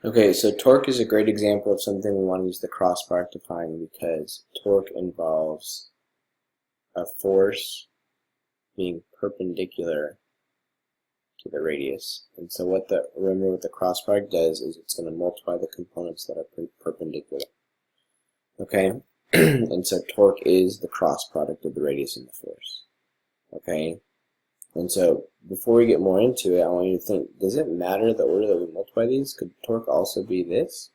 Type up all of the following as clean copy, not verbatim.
Okay, so torque is a great example of something we want to use the cross product to find because torque involves a force being perpendicular to the radius. And so remember what the cross product does is it's going to multiply the components that are perpendicular. Okay, and so torque is the cross product of the radius and the force. Okay, and so before we get more into it, I want you to think, does it matter the order that we multiply these? Could torque also be this?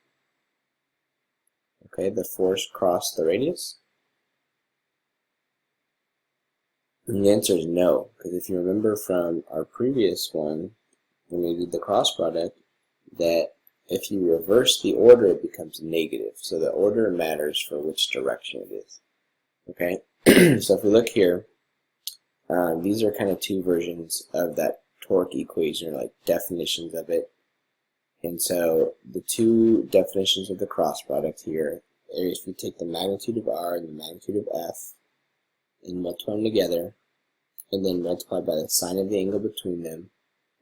Okay, the force cross the radius? And the answer is no, because if you remember from our previous one, when we did the cross product, that if you reverse the order, it becomes negative. So the order matters for which direction it is. Okay, so if we look here, these are kind of two versions of that torque equation, or like definitions of it. And so the two definitions of the cross product here is if you take the magnitude of R and the magnitude of F and multiply them together, and then multiply by the sine of the angle between them,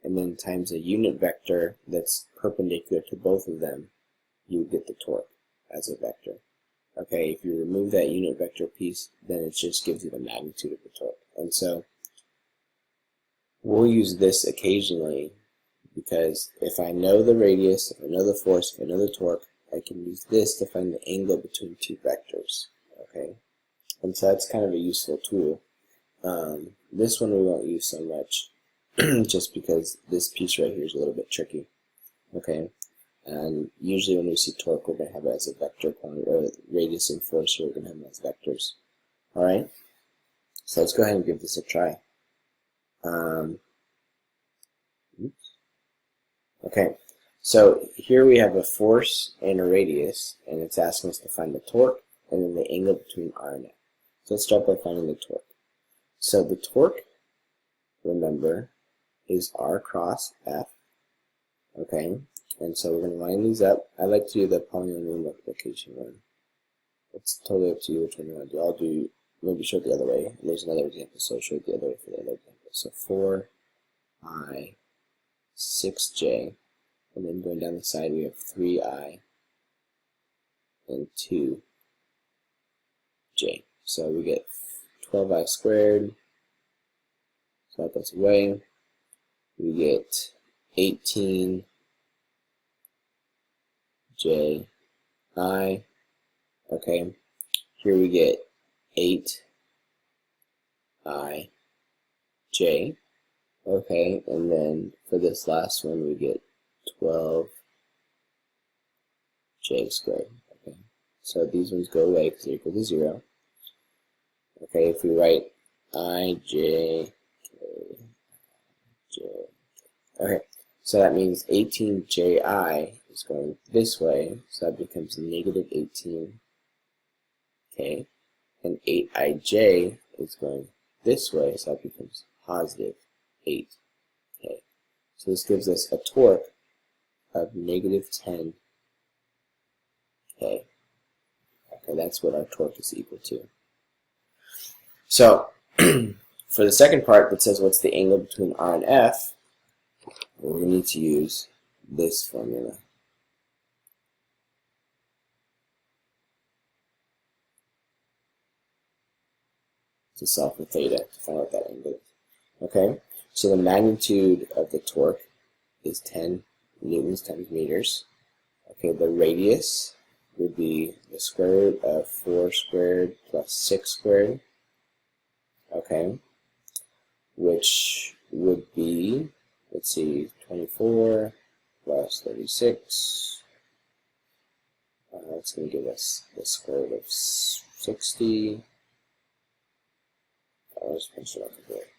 and then times a unit vector that's perpendicular to both of them, you would get the torque as a vector. Okay, if you remove that unit vector piece, then it just gives you the magnitude of the torque. And so we'll use this occasionally because if I know the radius, if I know the force, if I know the torque, I can use this to find the angle between two vectors. Okay, and so that's kind of a useful tool. This one we won't use so much just because this piece right here is a little bit tricky. Okay, and usually when we see torque, we're going to have it as a vector quantity, or radius and force here, we're going to have them as vectors. Alright, so let's go ahead and give this a try. Okay, so here we have a force and a radius, and it's asking us to find the torque and then the angle between R and F. So let's start by finding the torque. So the torque, remember, is R cross F. Okay, and so we're going to line these up. I like to do the polynomial multiplication one. It's totally up to you which one you want to do. I'll do, maybe show it the other way. And there's another example, so I'll show it the other way for the other example. So 4I, 6J, and then going down the side we have 3I and 2J. So we get 12I squared, so that goes away. We get 18Ji, okay. Here we get 8IJ, okay, and then for this last one we get 12J squared, okay. So these ones go away because they're equal to 0. Okay, if we write IJ, J. Okay, so that means 18Ji is going this way, so that becomes negative 18K, and 8IJ is going this way, so that becomes positive 8K. So this gives us a torque of negative 10K. Okay, that's what our torque is equal to. So, for the second part that says what's the angle between R and F, we're going to need to use this formula. To solve for theta, to find out that angle is. Okay, so the magnitude of the torque is 10 newtons times meters. Okay, the radius would be the square root of 4 squared plus 6 squared. Okay, which would be, let's see, 24 plus 36. It's going to give us the square root of 60. I'll just punch it up here.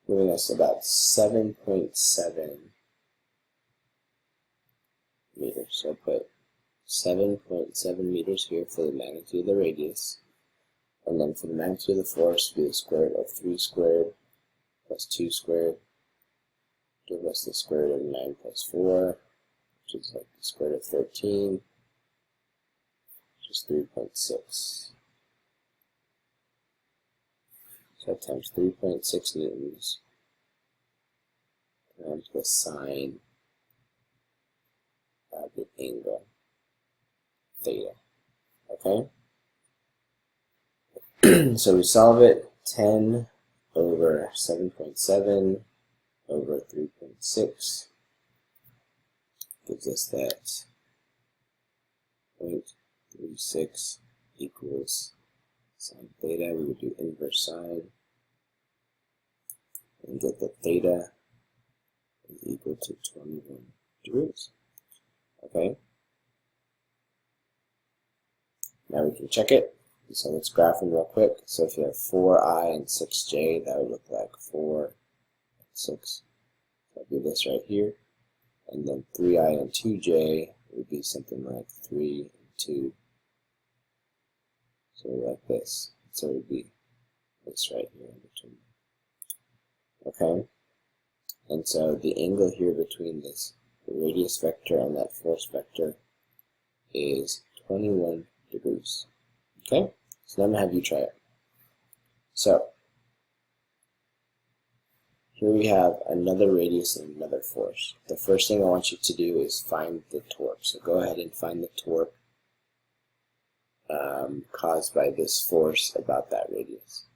Giving us about 7.7 meters. So I'll put 7.7 meters here for the magnitude of the radius. And then for the magnitude of the force, be the square root of 3 squared plus 2 squared. Give us the square root of 9 plus 4, which is like the square root of 13, which is 3.6. So times 3.6 newtons times the sine of the angle theta. Okay? So we solve it. 10 over 7.7 over 3.6 gives us that 0.36 equals sine theta. We would do inverse sine and get that theta is equal to 21 degrees. Okay? Now we can check it. So let's graph them real quick. So if you have 4i and 6j, that would look like 4 and 6. So I'll do this right here. And then 3i and 2j would be something like 3 and 2. So like this. So it would be this right here in between. Okay? And so the angle here between this radius vector and that force vector is 21 degrees. Okay? So now I'm going to have you try it. So, here we have another radius and another force. The first thing I want you to do is find the torque. So go ahead and find the torque caused by this force about that radius.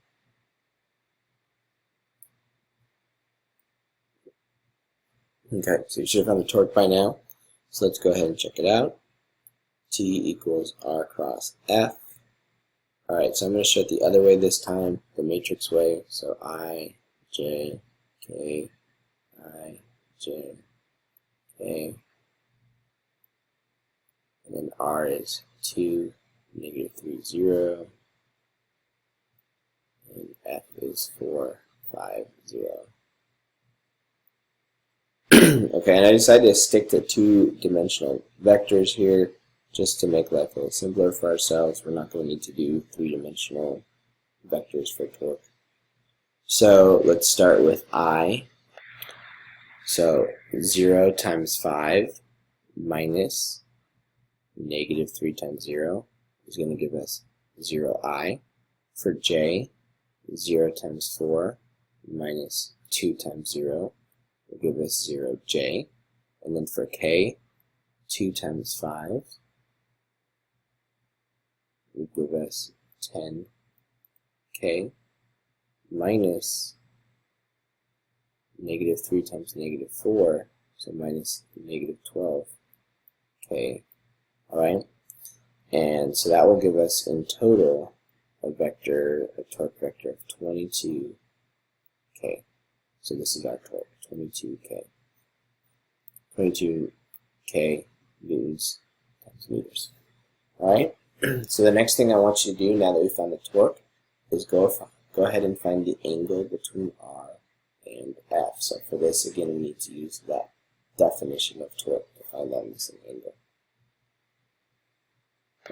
Okay, so you should have found the torque by now. So let's go ahead and check it out. T equals R cross F. Alright, so I'm going to show it the other way this time, the matrix way. So I, J, K, I, J, K. And then R is 2, negative 3, 0. And F is 4, 5, 0. Okay, and I decided to stick to two-dimensional vectors here just to make life a little simpler for ourselves. We're not going to need to do three-dimensional vectors for torque. So let's start with I. So 0 times 5 minus negative 3 times 0 is going to give us 0i. For j, 0 times 4 minus 2 times 0 will give us 0j. And then for k, 2 times 5 will give us 10k minus negative 3 times negative 4, so minus negative 12k. Alright? And so that will give us in total a torque vector of 22k. So this is our torque, 22k. 22k newtons times meters. Alright? So the next thing I want you to do now that we found the torque is go ahead and find the angle between R and F. So for this, again, we need to use that definition of torque to find that missing angle.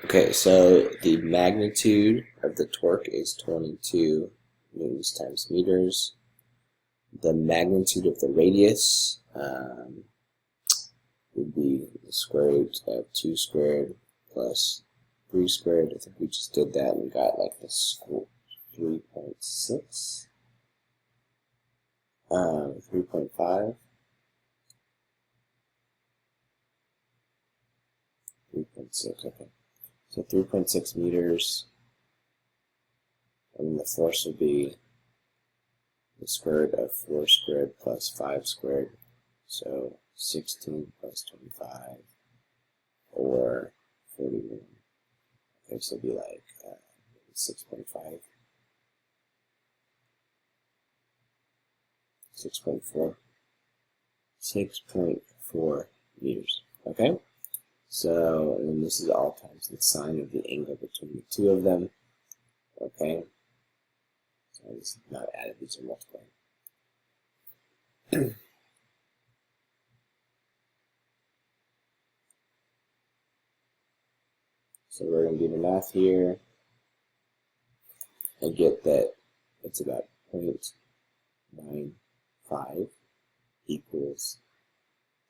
Okay, so the magnitude of the torque is 22 newtons times meters. The magnitude of the radius would be the square root of 2 squared plus 3 squared. I think we just did that and got like the 3.6. 3.5. 3.6, okay. So 3.6 meters, and the force would be the square root of 4 squared plus 5 squared, so 16 plus 25, or 41. Okay, so it'd be like 6.5, 6.4, 6.4 meters, okay? So, and then this is all times the sine of the angle between the two of them, okay? So this is not added, these are multiplied. So we're going to do the math here and get that it's about 0.95 equals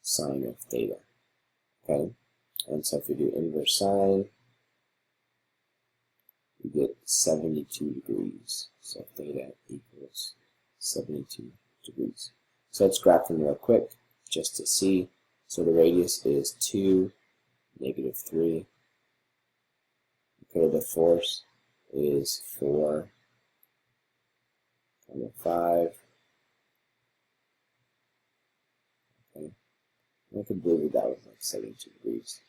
sine of theta, okay? And so if we do inverse sine, we get 72 degrees. So theta equals 72 degrees. So let's graph them real quick just to see. So the radius is 2, -3. Okay, the force is 4, 5. Okay, I could believe that was like 72 degrees.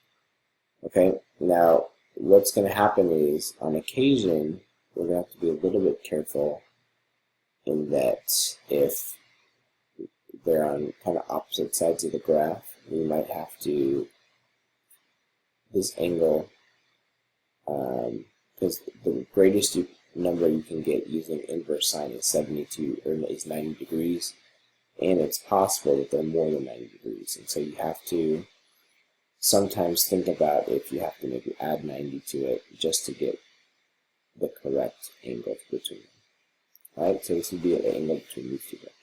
Okay, now what's going to happen is, on occasion, we're going to have to be a little bit careful in that if they're on kind of opposite sides of the graph, we might have to, this angle, because the greatest number you can get using inverse sine is 72, or is 90 degrees, and it's possible that they're more than 90 degrees, and so you have to sometimes think about if you have to maybe add 90 to it just to get the correct angle between them. Alright, so this would be an angle between these two vectors.